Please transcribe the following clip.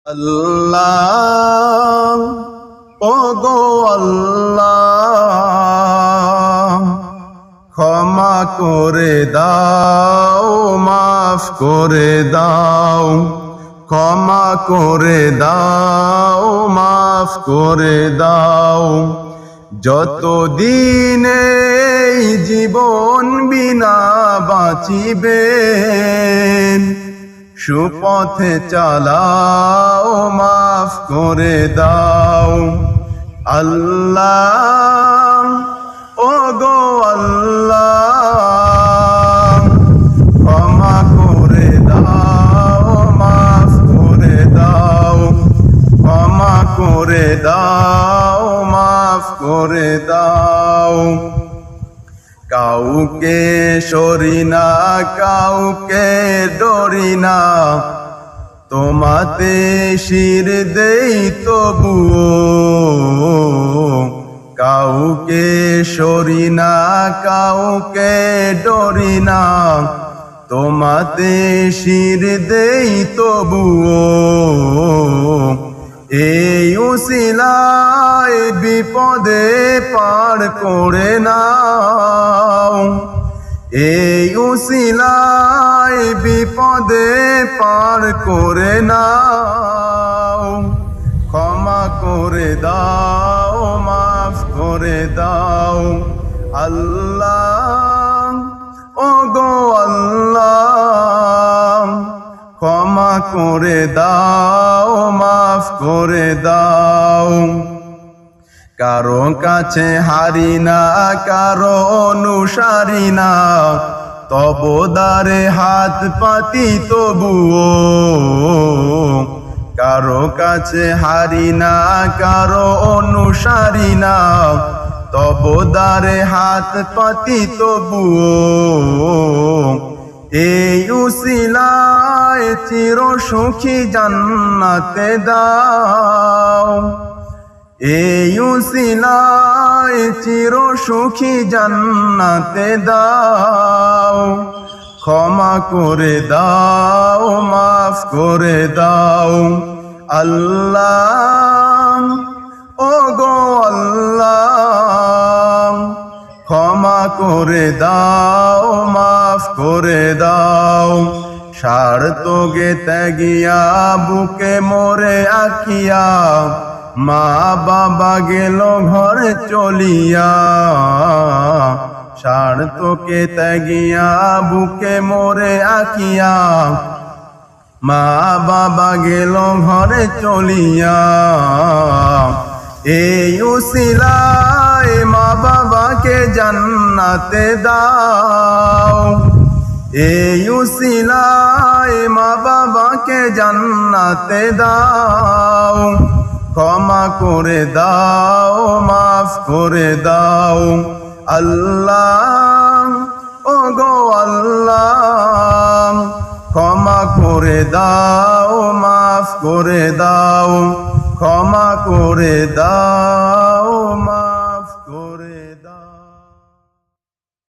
আল্লাহ ওগো আল্লাহ ক্ষমা করে দাও, মাফ করে দাও, ক্ষমা করে দাও, মাফ করে দাও। যতদিন এই জীবন বিনা বাঁচিবেন, সুপথে চালাও, মাফ করে দাও। আল্লাহ ওগো আল্লাহ ক্ষমা করে দাও, মাফ করে দাও, ক্ষমা করে দাও, মাফ করে দাও। কাউকে সরি না, কাউকে ডরি না, তোমাতে শির দেই তবুও। কাউকে সরি না, কাউকে ডরি না, তোমাতে শির দেই তবুও। এই উসিলায় বিপদে পার করে নাও, এই উসিলায় বিপদে পার করে নাও। ক্ষমা করে দাও, মাফ করে দাও। আল্লাহ ওগো আল্লাহ ক্ষমা করে দাও, মাফ করে দাও। কারো কাছে হারি না, কারো অনুসারী না, তব দ্বারে হাত পাতি তবুও। কারো কাছে হারি না, কারো অনুসারী না, তব দ্বারে হাত পাতি তবুও। এই উসিলায় চির সুখী জান্নাতে দাও, এই উসিলায় চির সুখী জান্নাতে দাও। ক্ষমা করে দাও, মাফ করে দাও। আল্লাহ ওগো আল্লাহ ক্ষমা করে দাও, মাফ করে দাও। স্বার্থ গে ত্যাগিয়া বুকে মোরে আঁকিয়া, মা বাবা গেল ঘরে চলিয়া। স্বার্থকে ত্যাগিয়া বুকে মোরে আঁকিয়া, মা বাবা গেল ঘরে চলিয়া। এই উসিলায় মা বাবাকে জান্নাতে দাও, এই উসিলায় মা বাবাকে জান্নাতে দাও। ক্ষমা করে দাও, মাফ করে দাও। আল্লাহ ওগো আল্লাহ ক্ষমা করে দাও, মাফ করে দাও, ক্ষমা করে দাও।